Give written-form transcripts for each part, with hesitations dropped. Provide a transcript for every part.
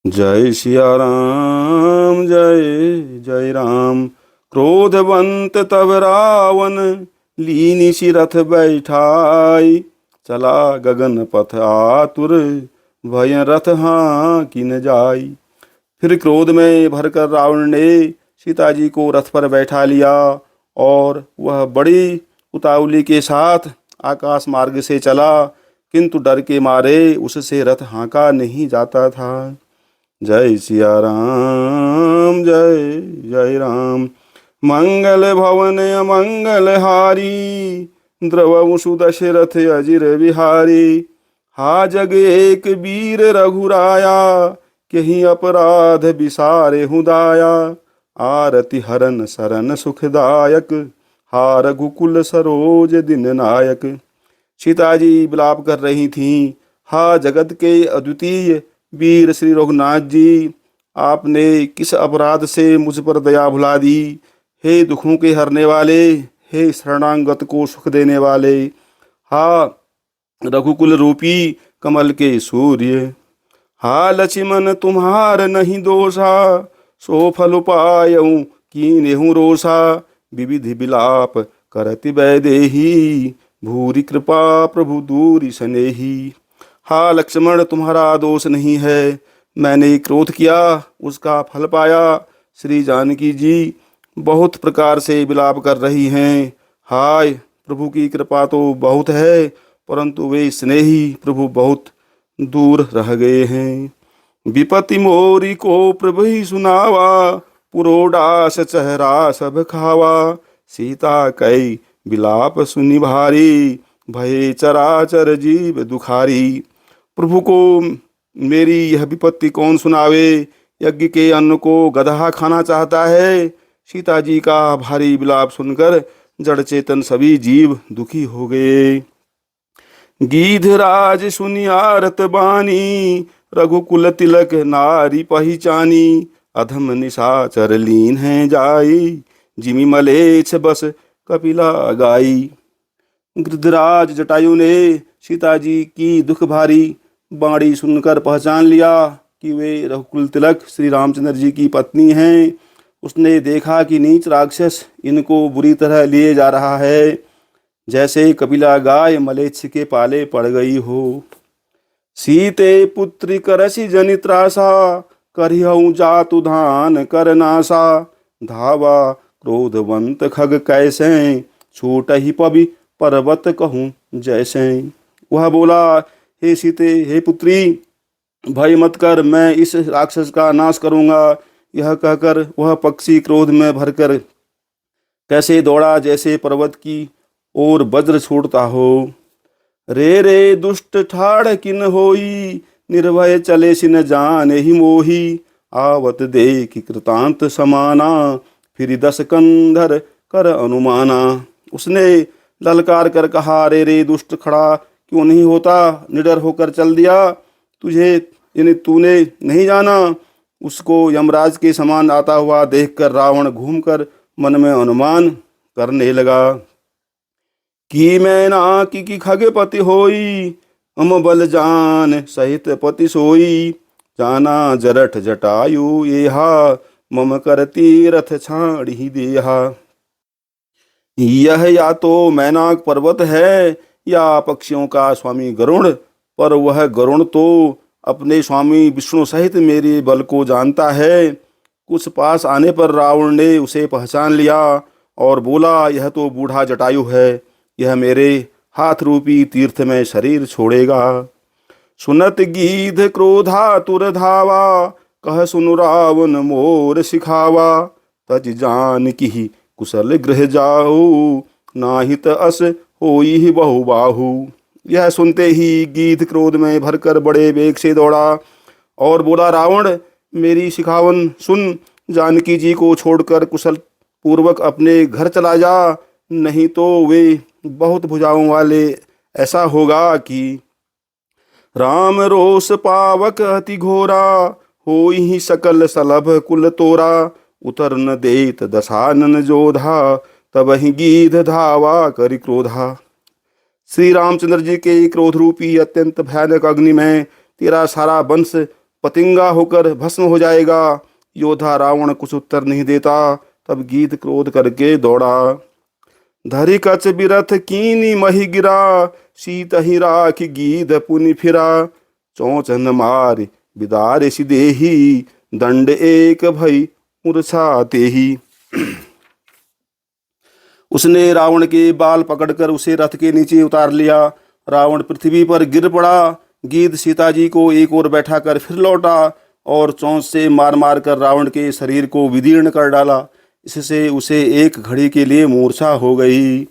जय सिया राम जय जय राम। क्रोधवंत तब रावण लीनी सी रथ बैठाई। चला गगन पथ आतुर भय रथ हाँ कि न जाई। फिर क्रोध में भरकर रावण ने सीता जी को रथ पर बैठा लिया और वह बड़ी उतावली के साथ आकाश मार्ग से चला, किंतु डर के मारे उससे रथ हाँका नहीं जाता था। जय सिया राम जय जय राम। मंगल भवन अमंगल हारी, द्रवहु सुदशरथ अजिर बिहारी। हा जग एक वीर रघुराया, कहीं अपराध बिसारे हुदाया। आरति हरन सरन सुखदायक, हा रघुकुल सरोज दिन नायक। सीता जी विलाप कर रही थीं। हा जगत के अद्वितीय वीर श्री रघुनाथ जी, आपने किस अपराध से मुझ पर दया भुला दी। हे दुखों के हरने वाले, हे शरणागत को सुख देने वाले, हा रघुकुल रूपी कमल के सूर्य। हा लक्ष्मण तुम्हार नहीं दोषा, सो फल पायऊँ कीन्हु रोषा। विविधि विलाप करति वैदेही, भूरि कृपा प्रभु दूरि सनेही। हा लक्ष्मण तुम्हारा दोष नहीं है, मैंने क्रोध किया उसका फल पाया। श्री जानकी जी बहुत प्रकार से विलाप कर रही हैं। हाय प्रभु की कृपा तो बहुत है, परंतु वे स्नेही प्रभु बहुत दूर रह गए हैं। विपत्ति मोरी को प्रभु ही सुनावा, पुरोडास चेहरा सब खावा। सीता कई विलाप सुनि भारी, भये चराचर जीव दुखारी। प्रभु को मेरी यह विपत्ति कौन सुनावे, यज्ञ के अन्न को गदहा खाना चाहता है। सीता जी का भारी विलाप सुनकर जड़ चेतन सभी जीव दुखी हो गए। गीधराज सुनि आरत बानी, रघुकुल तिलक नारी पहचानी। अधम निशाचर लीन है जाई, जिमि मलेच्छ बस कपिला गाई। गिरिधराज जटायु ने सीता जी की दुख भारी बाणी सुनकर पहचान लिया कि वे रघुकुल तिलक श्री रामचंद्र जी की पत्नी हैं। उसने देखा कि नीच राक्षस इनको बुरी तरह लिए जा रहा है, जैसे कपिला गाय मलेच्छ के पाले पड़ गई हो। सीते पुत्री करसी जनित्रासा, करिहऊँ जातु धान कर नासा। धावा क्रोधवंत खग कैसे, छूट ही पवि पर्वत कहूँ जैसे। वह बोला, हे सीते हे पुत्री, भय मत कर, मैं इस राक्षस का नाश करूँगा। यह कहकर वह पक्षी क्रोध में भरकर कैसे दौड़ा जैसे पर्वत की ओर वज्र छोड़ता हो। रे रे दुष्ट ठाड़ किन होई, निर्भय चले सिन जान ही मोही। आवत देख कृतांत समाना, फिर दस कंधर कर अनुमाना। उसने ललकार कर कहा, रे रे दुष्ट खड़ा क्यों नहीं होता, निडर होकर चल दिया। तुझे यानी तूने नहीं जाना। उसको यमराज के समान आता हुआ देखकर रावण घूमकर मन में अनुमान करने लगा कि मैं ना कि खगपति होई, हम बल जान सहित पति सोई। जाना जरठ जटायु येहा, मम करती रथ छाड़ी देहा। यह या तो मैनाक पर्वत है या पक्षियों का स्वामी गरुण, पर वह गरुण तो अपने स्वामी विष्णु सहित मेरे बल को जानता है। कुछ पास आने पर रावण ने उसे पहचान लिया और बोला, यह तो बूढ़ा जटायु है, यह मेरे हाथ रूपी तीर्थ में शरीर छोड़ेगा। सुनत गीध क्रोधातुर धावा, कह सुनु रावण मोर सिखावा। तज जान की कुशल गृह जाऊ, नाहित अस होई ही बहु बाहु। यह सुनते ही गीध क्रोध में भरकर बड़े वेग से दौड़ा और बोला, रावण मेरी सिखावन सुन, जानकी जी को छोड़कर कुशल पूर्वक अपने घर चला जा, नहीं तो वे बहुत भुजाओं वाले। ऐसा होगा कि राम रोष पावक अति घोरा, होई ही सकल सलभ कुल तोरा। उतर न देत दशानन जोधा, तब ही गीध धावा करि क्रोधा। श्री रामचंद्र जी के क्रोध रूपी अत्यंत भयानक अग्नि में तेरा सारा वंश पतिंगा होकर भस्म हो जाएगा। योद्धा रावण कुछ उत्तर नहीं देता। तब गीध क्रोध करके दौड़ा। धरि कच बिरथ कीनी मही गिरा, सीत ही राख गीध पुनि फिरा। चौचन मार बिदारे सिदेही, दंड एक भई मूर्छा तेही। उसने रावण के बाल पकड़कर उसे रथ के नीचे उतार लिया। रावण पृथ्वी पर गिर पड़ा। गीध सीता जी को एक ओर बैठाकर फिर लौटा और चोंच से मार मार कर रावण के शरीर को विदीर्ण कर डाला। इससे उसे एक घड़ी के लिए मूर्छा हो गई।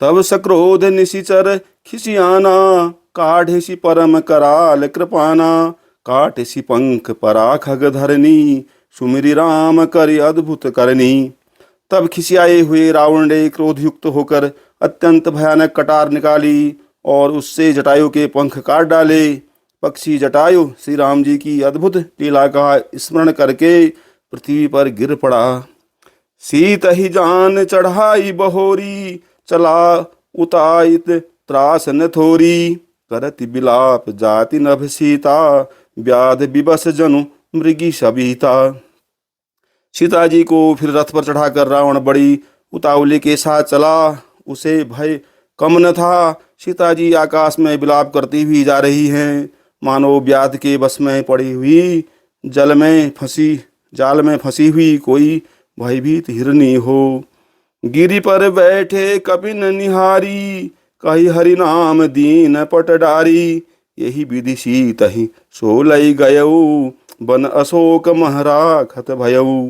तब सक्रोध निशिचर खिसियाना, काढ़ेसी परम कराल कृपाना। काटेसी पंख परा खग धरनी, सुमिरि राम करि अद्भुत करनी। तब खिसियाए हुए रावण ने क्रोधयुक्त होकर अत्यंत भयानक कटार निकाली और उससे जटायु के पंख काट डाले। पक्षी जटायु श्री राम जी की अद्भुत लीला का स्मरण करके पृथ्वी पर गिर पड़ा। सीत ही जान चढ़ाई बहोरी, चला उताइत त्रास न थोरी। करति बिलाप जाति नभ सीता, व्याध विवश जनु मृगी सबिता। सीता जी को फिर रथ पर चढ़ाकर रावण बड़ी उतावली के साथ चला। उसे भय कम न था। सीता जी आकाश में विलाप करती हुई जा रही हैं, मानो व्याध के बस में पड़ी हुई जाल में फंसी हुई कोई भयभीत हिरनी हो। गिरि पर बैठे कपिन निहारी, कही हरि नाम दीन पट डारी। यही विधि सीत ही सोलई गयऊ, बन अशोक महराखत भयऊ।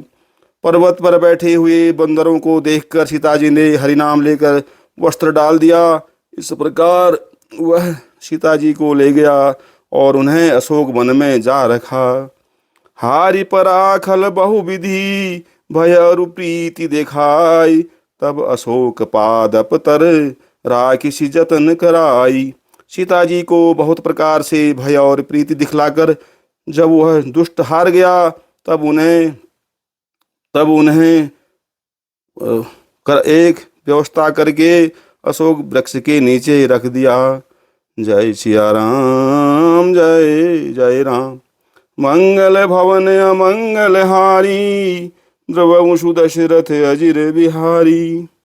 पर्वत पर बैठे हुए बंदरों को देखकर सीता जी ने हरिनाम लेकर वस्त्र डाल दिया। इस प्रकार वह सीता जी को ले गया और उन्हें अशोक वन में जा रखा। हारि पराखल बहुविधि, भय अरु प्रीति देखाई। तब अशोक पादप तर, राखिसी जतन कराई। सीता जी को बहुत प्रकार से भय और प्रीति दिखलाकर जब वह दुष्ट हार गया, तब उन्हें एक व्यवस्था करके अशोक वृक्ष के नीचे रख दिया। जय सिया राम, जय जय राम। मंगल भवन अमंगल हारी, द्रवंशु दशरथ अजिर बिहारी।